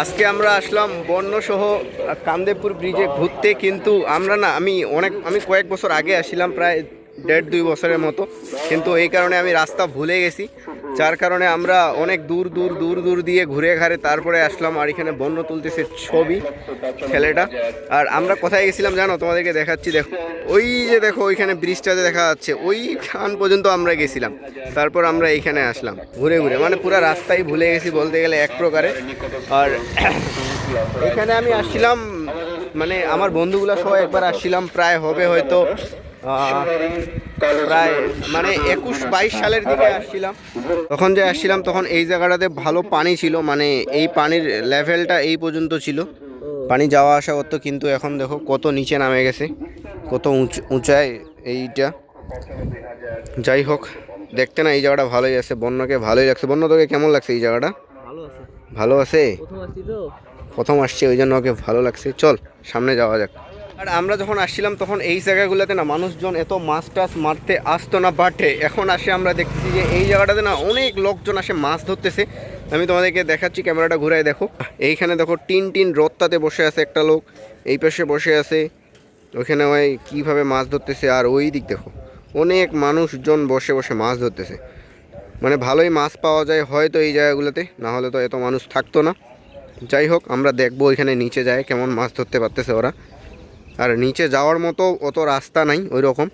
আজকে আমরা আসলাম বন্যসহ কামদেবপুর ব্রিজে ঘুরতে, কিন্তু আমি কয়েক বছর আগে আসছিলাম, প্রায় 1.5-2 বছরের মতো, কিন্তু এই কারণে আমি রাস্তা ভুলে গেছি, যার কারণে আমরা অনেক দূর দূর দূর দূর দিয়ে ঘুরে ঘাড়ে তারপরে আসলাম। আর এখানে বন্য তুলতেছে ছবি ছেলেটা। আর আমরা কোথায় গেছিলাম জানো, তোমাদেরকে দেখাচ্ছি, দেখো ওই যে দেখো ওইখানে ব্রিজটাতে দেখা যাচ্ছে, ওইখান পর্যন্ত আমরা গেছিলাম, তারপর আমরা এইখানে আসলাম ঘুরে ঘুরে, মানে পুরো রাস্তাই ভুলে গেছি বলতে গেলে এক প্রকারে। আর এখানে আমি আসছিলাম, মানে আমার বন্ধুগুলো সহ একবার আসছিলাম, প্রায় হবে হয়তো প্রায় মানে 21-22 সালের দিকে আসছিলাম। তখন যে আসছিলাম তখন এই জায়গাটাতে ভালো পানি ছিল, মানে এই পানির লেভেলটা এই পর্যন্ত ছিল, পানি যাওয়া আসা করতো, কিন্তু এখন দেখো কত নিচে নামে গেছে, কত উঁচায় এইটা। যাই হোক, দেখতে না এই জায়গাটা ভালোই আছে, বন্যকে ভালোই লাগছে। বন্য তোকে কেমন লাগছে এই জায়গাটা? ভালো আছে, প্রথম আসছে ওই জন্য ওকে ভালো লাগছে। চল সামনে যাওয়া যাক। আর আমরা যখন আসছিলাম তখন এই জায়গাগুলোতে না মানুষজন এত মাছ টাছ মারতে আসতো না, বাটে এখন আসে আমরা দেখছি যে এই জায়গাটাতে না অনেক লোকজন আসে মাছ ধরতেছে। আমি তোমাদেরকে দেখাচ্ছি, ক্যামেরাটা ঘুরাই দেখো। এইখানে দেখো টিন রোদটাতে বসে আছে একটা লোক, এই পাশে বসে আছে, ওইখানে ওই কীভাবে মাছ ধরতেছে। আর ওই দিক দেখো অনেক মানুষজন বসে বসে মাছ ধরতেছে, মানে ভালোই মাছ পাওয়া যায় হয়তো এই জায়গাগুলোতে, না হলে তো এত মানুষ থাকতো না। যাই হোক, আমরা দেখবো ওইখানে নিচে যায় কেমন মাছ ধরতে পারতেছে ওরা। আর নিচে যাওয়ার মতো অত রাস্তা নাই ওই রকম,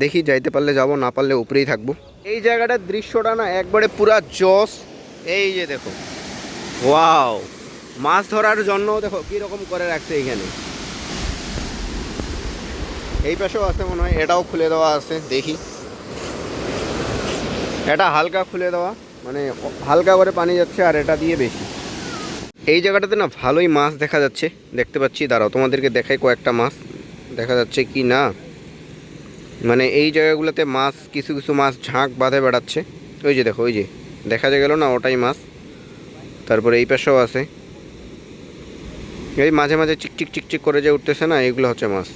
দেখি যাইতে পারলে যাব, না পারলে উপরেই থাকবো। এই জায়গাটার দৃশ্যটা না একবারে পুরা জস। এই যে দেখো, ওয়াও, মাছ ধরার জন্য দেখো কীরকম করে রাখছে এইখানে। এই পাশেও আছে মনে হয়, এটাও খুলে দেওয়া আছে, দেখি এটা হালকা খুলে দেওয়া, মানে হালকা করে পানি যাচ্ছে, আর এটা দিয়ে বেশি। এই জায়গাটাতে না ভালোই মাছ দেখা যাচ্ছে, দেখতে পাচ্ছি, দাঁড়াও তোমাদেরকে দেখাই কয়েকটা মাছ দেখা যাচ্ছে কি না। মানে এই জায়গাগুলোতে মাছ, কিছু কিছু মাছ ঝাঁক বাঁধে বেড়াচ্ছে, ওই যে দেখো, ওই যে দেখা গেল না, ওটাই মাছ। তারপরে এই পাশেও আছে, এই মাঝে মাঝে চিকচিক করে যে উঠতেছে না, এইগুলো হচ্ছে মাছ।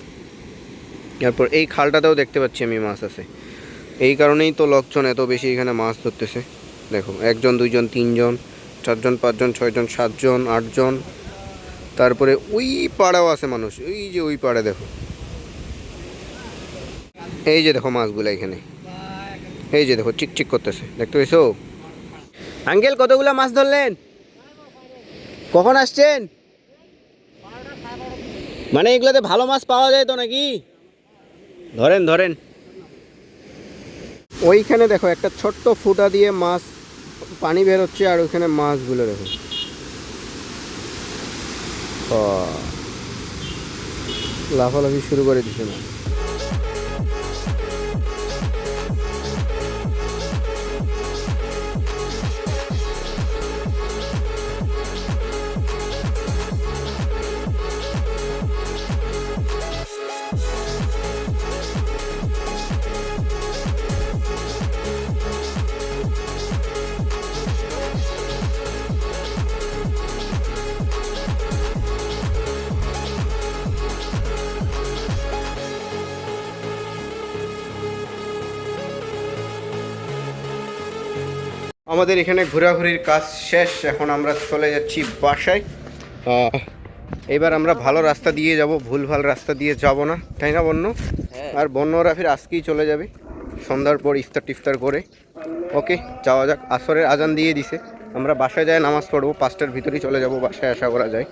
তারপর এই খালটাতেও দেখতে পাচ্ছি আমি মাছ আছে, এই কারণেই তো লোকজন এত বেশি এখানে মাছ ধরতেছে। দেখো 1 জন 2 জন 3 জন 4 জন 5 জন 6 জন 7 জন 8 জন। তারপরে ওই পাড়াও আছে মানুষ, ওই যে ওই পাড়ে দেখো, এই যে দেখো মাছগুলো এখানে, এই যে দেখো চিকচিক করতেছে, দেখতে পেয়েছো? আঙ্কেল কতগুলো মাছ ধরলেন? কখন আসছেন? মানে এগুলোতে ভালো মাছ পাওয়া যায় তো নাকি? ধরেন ধরেন। ওইখানে দেখো একটা ছোট্ট ফুটা দিয়ে মাছ পানি বের হচ্ছে, আর ওইখানে মাছগুলো দেখো, লাফালাফি শুরু করে দিছে না। আমাদের এখানে ঘোরাঘুরির কাজ শেষ, এখন আমরা চলে যাচ্ছি বাসায়। এবার আমরা ভালো রাস্তা দিয়ে যাব, ভুলভাল রাস্তা দিয়ে যাব না, তাই না বন্য? আর বন্যরা ফির আজকেই চলে যাবে সন্ধ্যার পর ইফতার টিফতার করে। ওকে, যাওয়া যাক। আসরের আজান দিয়ে দিছে, আমরা বাসায় যাই নামাজ পড়বো, 5টার ভিতরেই চলে যাব বাসায়, আশা করা যায়।